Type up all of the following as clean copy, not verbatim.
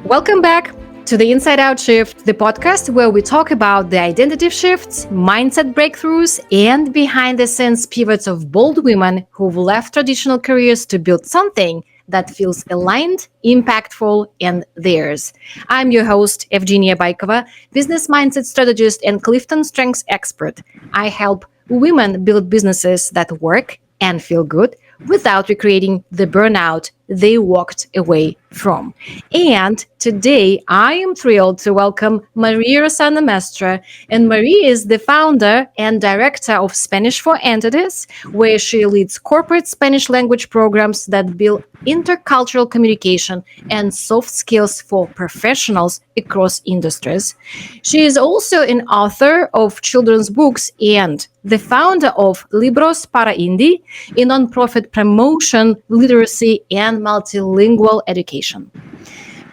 Welcome back to the Inside Out Shift, the podcast where we talk about the identity shifts, mindset breakthroughs, and behind the scenes pivots of bold women who've left traditional careers to build something that feels aligned, impactful, and theirs. I'm your host, Evgenia Baikova, business mindset strategist and Clifton Strengths expert. I help women build businesses that work and feel good without recreating the burnout they walked away from. And today I am thrilled to welcome Maria Rosana Mestre. And Maria is the founder and director of Spanish for Entities, where she leads corporate Spanish language programs that build intercultural communication and soft skills for professionals across industries. She is also an author of children's books and the founder of Libros para Indy, a nonprofit promotion, literacy, and multilingual education.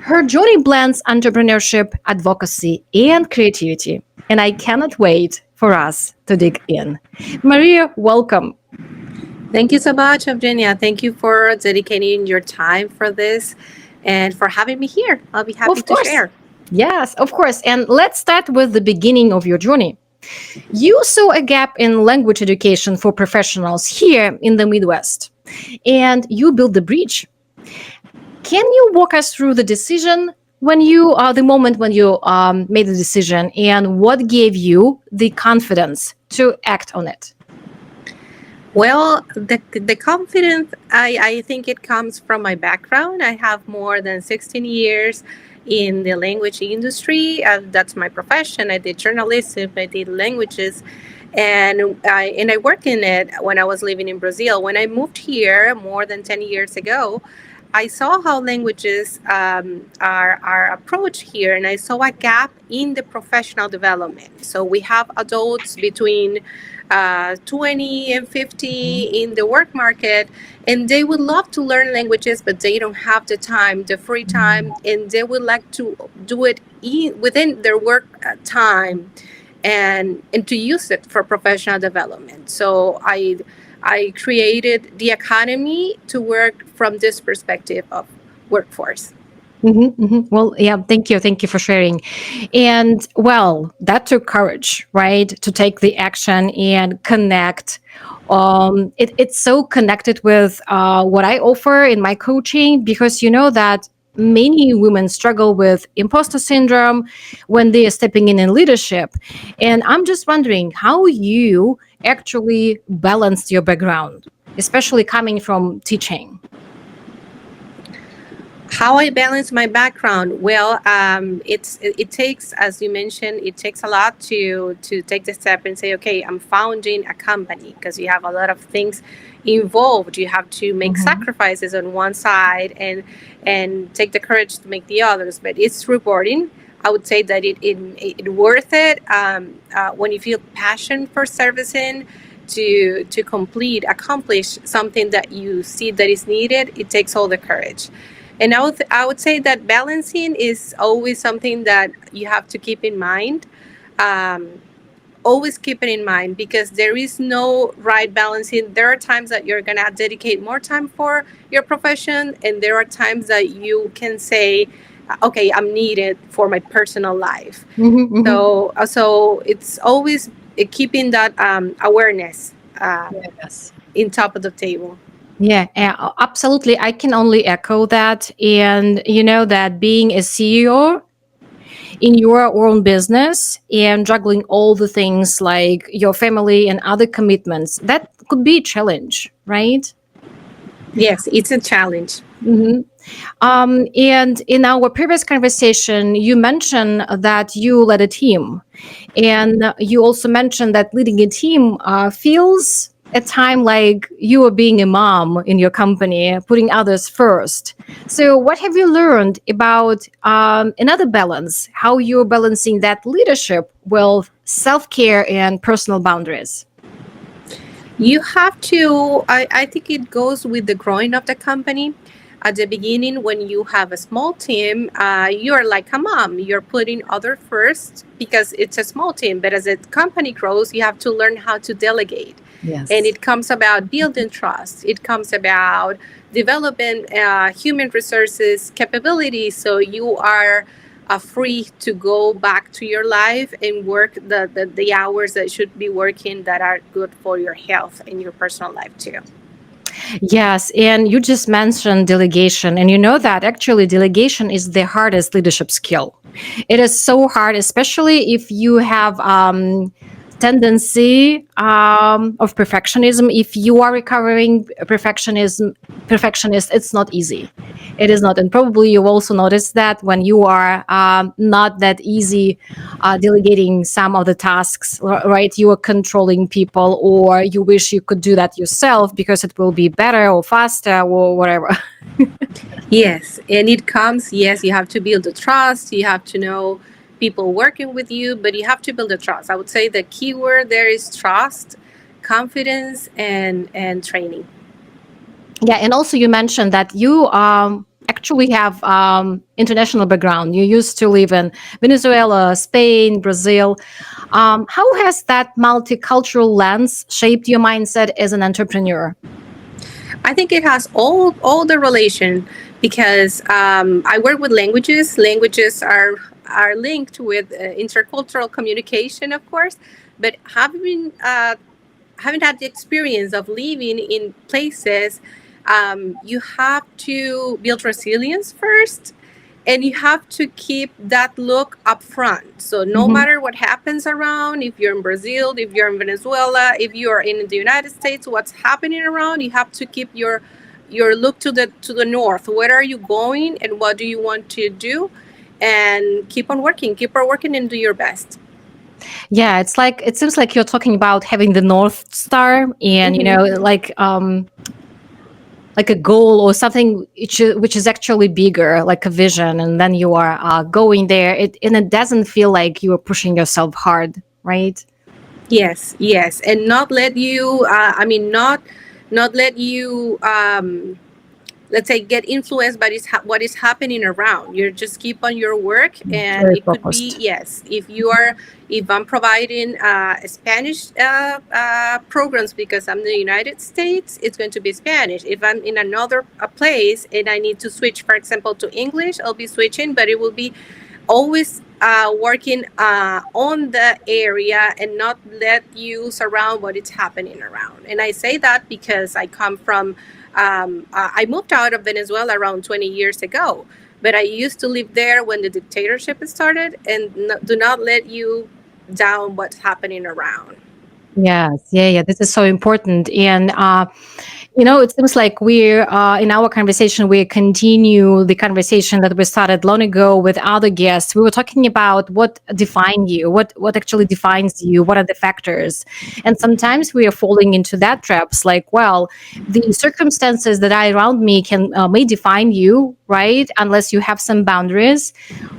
Her journey blends entrepreneurship, advocacy, and creativity, and I cannot wait for us to dig in. Maria, welcome. Thank you so much, Evgenia. Thank you for dedicating your time for this and for having me here. I'll be happy Of to course. share. Yes, of course. And let's start with the beginning of your journey. You saw a gap in language education for professionals here in the Midwest, and you built the bridge. Can you walk us through the decision the moment when you made the decision, and what gave you the confidence to act on it? Well, the confidence, I think it comes from my background. I have more than 16 years in the language industry. That's my profession. I did journalism, I did languages, and I worked in it when I was living in Brazil. When I moved here more than 10 years ago, I saw how languages are approached here, and I saw a gap in the professional development. So we have adults between 20 and 50 in the work market, and they would love to learn languages, but they don't have the time, the free time, and they would like to do it within their work time and to use it for professional development. So I created the academy to work from this perspective of workforce. Well, yeah, thank you. Thank you for sharing. And well, that took courage, right? To take the action and connect. It's so connected with what I offer in my coaching because you know that many women struggle with imposter syndrome when they are stepping in leadership. And I'm just wondering how you actually balanced your background, especially coming from teaching. How I balance my background? Well, it takes, as you mentioned, it takes a lot to take the step and say, okay, I'm founding a company because you have a lot of things involved. You have to make sacrifices on one side and take the courage to make the others. But it's rewarding. I would say that it worth it when you feel passion for servicing to accomplish something that you see that is needed. It takes all the courage. And I would say that balancing is always something that you have to keep in mind. Always keep it in mind because there is no right balancing. There are times that you're going to dedicate more time for your profession, and there are times that you can say, okay, I'm needed for my personal life. So it's always keeping that awareness Yes. in top of the table. Yeah, absolutely. I can only echo that. And you know that being a CEO in your own business and juggling all the things like your family and other commitments, that could be a challenge, right? Yes, it's a challenge. And in our previous conversation, you mentioned that you led a team. And you also mentioned that leading a team feels at time like you are being a mom in your company, putting others first. So what have you learned about another balance, how you're balancing that leadership with self-care and personal boundaries? You have to, I think it goes with the growing of the company. At the beginning, when you have a small team, you're like a mom. You're putting other first because it's a small team. But as the company grows, you have to learn how to delegate. And Yes. it comes about building trust. It comes about developing human resources capabilities, so you are free to go back to your life and work the hours that should be working that are good for your health and your personal life too. Yes, and you just mentioned delegation, and you know that actually delegation is the hardest leadership skill. It is so hard, especially if you have tendency of perfectionism. If you are recovering perfectionist, it's not easy. It is not, and probably you also notice that when you are not that easy delegating some of the tasks, right? You are controlling people, or you wish you could do that yourself because it will be better or faster or whatever. Yes, and it comes, yes, you have to build the trust, you have to know people working with you, but you have to build the trust. I would say the key word there is trust, confidence, and training. Yeah, and also you mentioned that you actually have international background. You used to live in Venezuela, Spain, Brazil. How has that multicultural lens shaped your mindset as an entrepreneur? I think it has all the relation because I work with languages. Languages are linked with intercultural communication, of course, but having had the experience of living in places, you have to build resilience first, and you have to keep that look up front. So no Mhm. matter what happens around, if you're in Brazil, if you're in Venezuela, if you're in the United States, what's happening around, you have to keep your look to the north. Where are you going, and what do you want to do? And keep on working, and do your best. Yeah, it's like it seems like you're talking about having the North Star and like a goal or something which is actually bigger, like a vision, and then you are going there. And it doesn't feel like you are pushing yourself hard, right? Yes, yes, and not let you. Not let you. Let's say get influenced by what is happening around. You just keep on your work, and Very it could be, focused. yes, if I'm providing Spanish programs because I'm in the United States, it's going to be Spanish. If I'm in another place and I need to switch, for example, to English, I'll be switching, but it will be always working on the area and not let you surround what is happening around. And I say that because I come from, I moved out of Venezuela around 20 years ago, but I used to live there when the dictatorship started, and do not let you down what's happening around. Yes, yeah. This is so important, and it seems like we're in our conversation. We continue the conversation that we started long ago with other guests. We were talking about what define you, what actually defines you, what are the factors, and sometimes we are falling into that traps. Like, well, the circumstances that are around me can may define you, right? Unless you have some boundaries.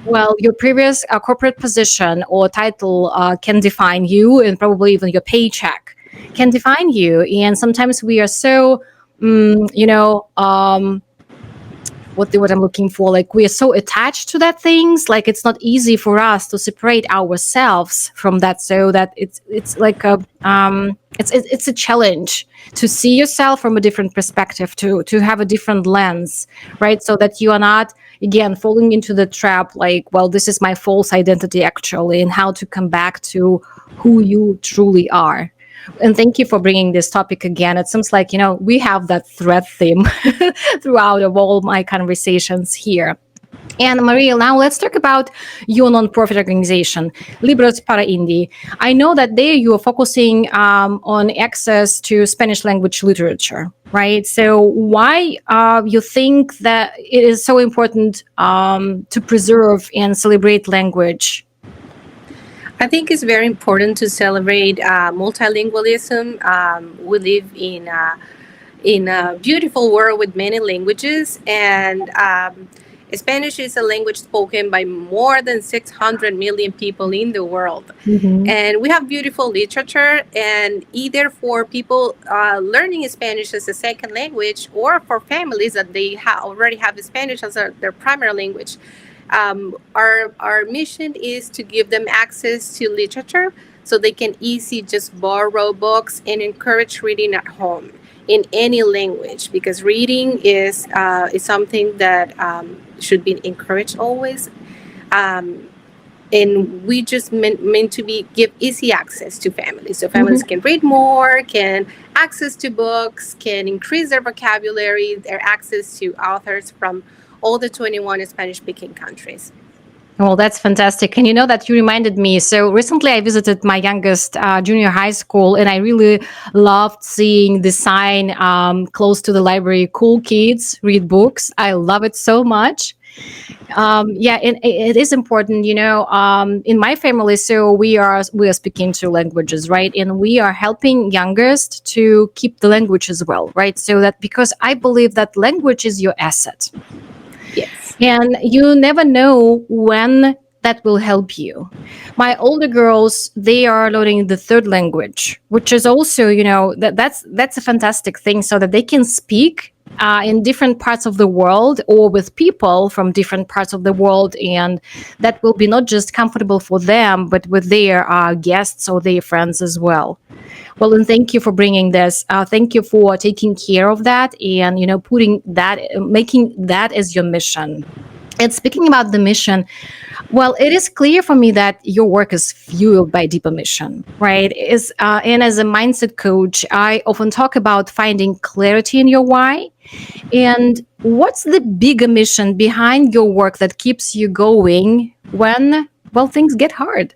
Well, your previous corporate position or title can define you, and probably even your paycheck can define you. And sometimes we are so, what the word I'm looking for? Like we are so attached to that things. Like it's not easy for us to separate ourselves from that. So that it's like it's a challenge to see yourself from a different perspective, to have a different lens, right? So that you are not again falling into the trap. Like, well, this is my false identity actually, and how to come back to who you truly are. And thank you for bringing this topic again. It seems like, we have that thread theme throughout of all my conversations here. And Maria, now let's talk about your nonprofit organization, Libros para Indy. I know that there you are focusing on access to Spanish language literature, right? So why you think that it is so important to preserve and celebrate language? I think it's very important to celebrate multilingualism. We live in a beautiful world with many languages, and Spanish is a language spoken by more than 600 million people in the world. Mm-hmm. And we have beautiful literature, and either for people learning Spanish as a second language, or for families that they already have Spanish as their primary language. Our mission is to give them access to literature so they can easy just borrow books and encourage reading at home in any language, because reading is something that should be encouraged always. Um, and we just meant to be give easy access to families, so families can read more, can access to books, can increase their vocabulary, their access to authors from all the 21 Spanish speaking countries. Well, that's fantastic. And you know that you reminded me. So recently I visited my youngest junior high school, and I really loved seeing the sign close to the library, "Cool kids read books." I love it so much. Yeah, and it is important, in my family. So we are speaking two languages, right? And we are helping youngest to keep the language as well, right? So that, because I believe that language is your asset. Yes. And you never know when that will help you. My older girls, they are learning the third language, which is also, that's a fantastic thing, so that they can speak in different parts of the world, or with people from different parts of the world, and that will be not just comfortable for them, but with their guests or their friends as well. Well, and thank you for bringing this. Thank you for taking care of that, and putting that, making that as your mission. And speaking about the mission, well, it is clear for me that your work is fueled by deeper mission, right? And as a mindset coach, I often talk about finding clarity in your why. And what's the bigger mission behind your work that keeps you going when, well, things get hard?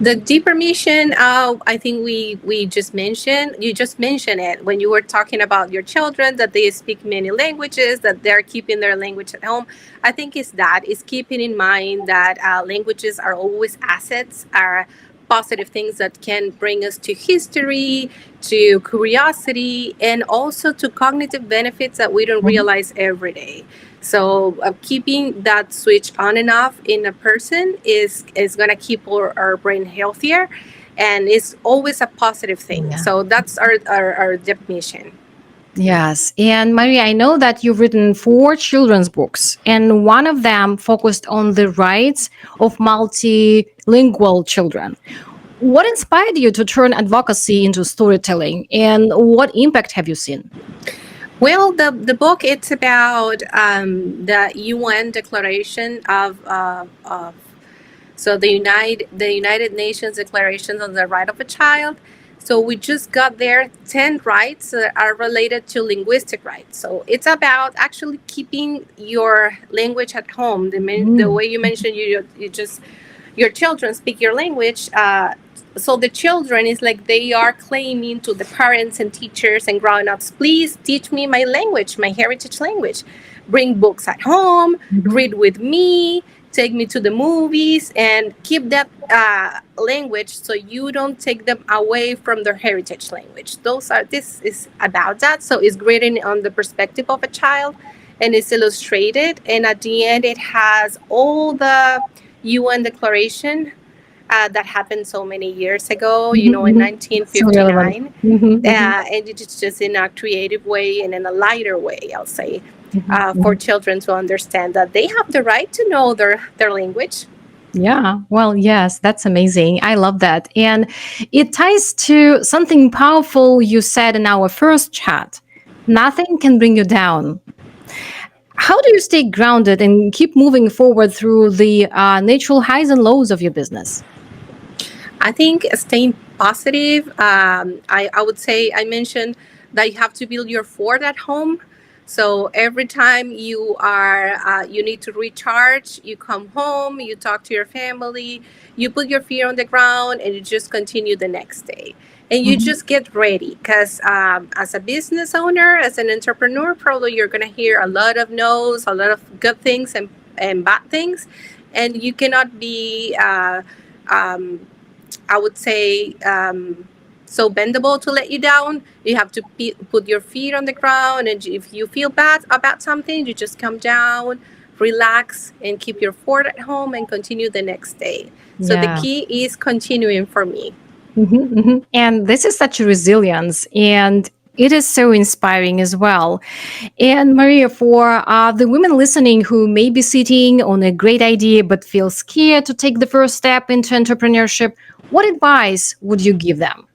The deeper mission, I think we just mentioned, you just mentioned it when you were talking about your children, that they speak many languages, that they're keeping their language at home. I think it's that, is keeping in mind that languages are always assets, are positive things that can bring us to history, to curiosity, and also to cognitive benefits that we don't Mhm. realize every day. So keeping that switch on and off in a person is going to keep our brain healthier, and it's always a positive thing. Yeah. So that's our deep mission. Yes. And Maria, I know that you've written four children's books, and one of them focused on the rights of multilingual children. What inspired you to turn advocacy into storytelling, and what impact have you seen? Well, the book, it's about the UN Declaration of so the United Nations Declaration on the Right of a Child. So we just got there 10 rights that are related to linguistic rights. So it's about actually keeping your language at home. The Mm. way you mentioned, you just, your children speak your language. So the children is like they are claiming to the parents and teachers and grown-ups, please teach me my language, my heritage language. Bring books at home, Mhm. read with me, take me to the movies, and keep that language, so you don't take them away from their heritage language. This is about that. So it's written on the perspective of a child, and it's illustrated, and at the end it has all the UN declaration that happened so many years ago, Mhm, in mhm. So relevant. 1959. Mhm, mhm, And it's just in a creative way and in a lighter way, I'll say, mhm, for mhm. children to understand that they have the right to know their language. Yeah, well, yes, that's amazing. I love that. And it ties to something powerful you said in our first chat. Nothing can bring you down. How do you stay grounded and keep moving forward through the natural highs and lows of your business? I think staying positive, I would say, I mentioned that you have to build your fort at home. So every time you need to recharge, you come home, you talk to your family, you put your feet on the ground, and you just continue the next day. And you Mhm. just get ready, because as a business owner, as an entrepreneur, probably you're going to hear a lot of no's, a lot of good things and bad things. And you cannot be um, I would say, so bendable to let you down. You have to put your feet on the ground, and if you feel bad about something, you just come down, relax, and keep your fort at home and continue the next day. So the Yeah. key is continuing for me. And this is such a resilience, and it is so inspiring as well. And Maria, for the women listening who may be sitting on a great idea but feel scared to take the first step into entrepreneurship, what advice would you give them?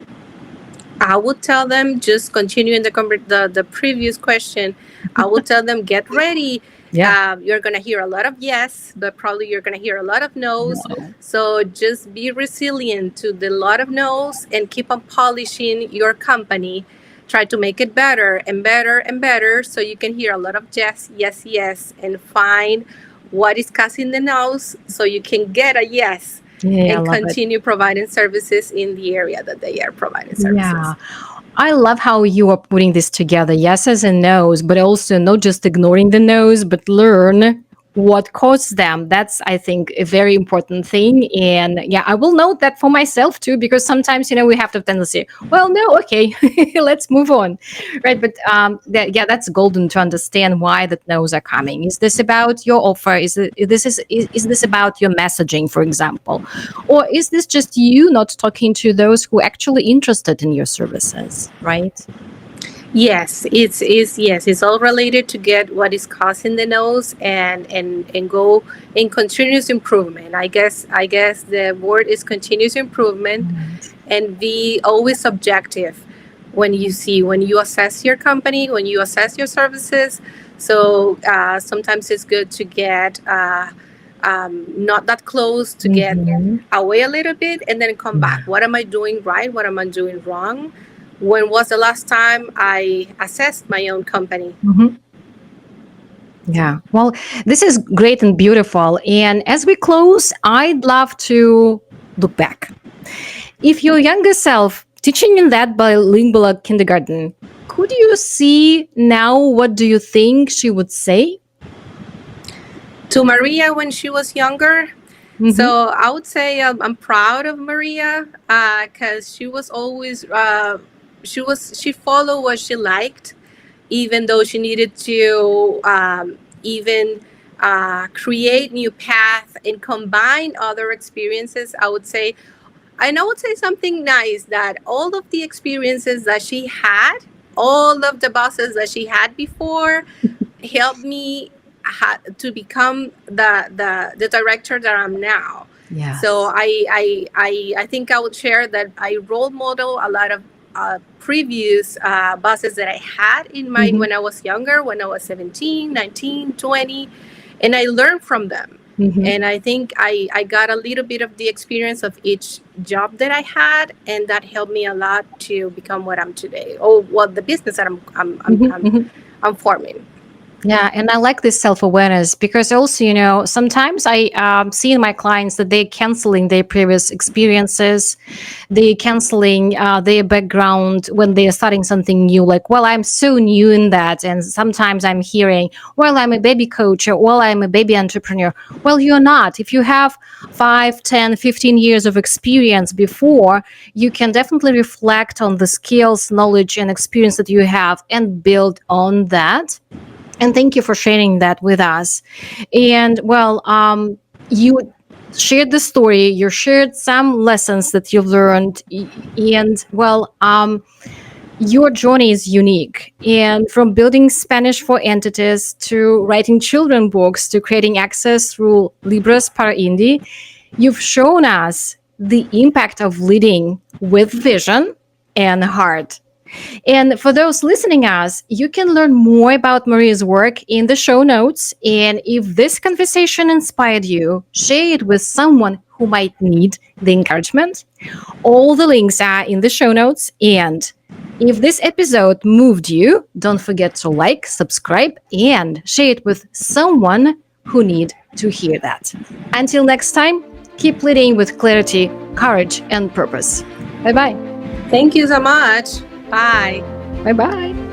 I would tell them, just continuing the previous question. I would tell them, get ready. Yeah. You're gonna hear a lot of yes, but probably you're gonna hear a lot of no's. No. So just be resilient to the lot of no's and keep on polishing your company. Try to make it better and better and better, so you can hear a lot of yes, yes, yes, and find what is causing the no's, so you can get a yes Yeah, I and love it. continue providing services in the area that they are providing services. Yeah. I love how you are putting this together. Yeses and nos, but also not just ignoring the nos, but learn what caused them. That's, I think, a very important thing. And yeah, I will note that for myself too, because sometimes, we have the tendency, well, no, okay, let's move on. Right. But yeah, that's golden to understand why the no's are coming. Is this about your offer? Is this about your messaging, for example? Or is this just you not talking to those who are actually interested in your services, right? Yes, it's all related to get what is causing the nose, and go in continuous improvement. I guess the word is continuous improvement, Right. and be always objective when you assess your company, when you assess your services. So sometimes it's good to get not that close, to get Mhm. away a little bit and then come back. Yeah. What am I doing right? What am I doing wrong? When was the last time I assessed my own company? Mhm. Yeah. Well, this is great and beautiful. And as we close, I'd love to look back. If your younger self teaching in that bilingual kindergarten, could you see now what do you think she would say? To Maria when she was younger, Mhm. so I would say I'm proud of Maria, because she was always she followed what she liked, even though she needed to even create new path and combine other experiences. I would say something nice, that all of the experiences that she had, all of the bosses that she had before, helped me to become the director that I'm now. So Yes. I think I would share that I role model a lot of previous bosses that I had in mind Mhm. when I was younger, when I was 17, 19, 20, and I learned from them. Mhm. And I think I got a little bit of the experience of each job that I had, and that helped me a lot to become what I'm today, or what the business that Mhm. Mhm. I'm forming. Yeah, and I like this self awareness because also, sometimes I see in my clients that they're canceling their previous experiences, they're canceling their background when they're starting something new. Like, well, I'm so new in that. And sometimes I'm hearing, well, I'm a baby coach, or well, I'm a baby entrepreneur. Well, you're not. If you have 5, 10, 15 years of experience before, you can definitely reflect on the skills, knowledge, and experience that you have and build on that. And thank you for sharing that with us. And well, you shared the story, you shared some lessons that you've learned, and well, your journey is unique. And from building Spanish for entities to writing children books to creating access through Libros para Indy, you've shown us the impact of leading with vision and heart. And for those listening us, you can learn more about Maria's work in the show notes. And if this conversation inspired you, share it with someone who might need the encouragement. All the links are in the show notes. And if this episode moved you, don't forget to like, subscribe, and share it with someone who need to hear that. Until next time, keep leading with clarity, courage, and purpose. Bye bye. Thank you so much. Bye. Bye bye.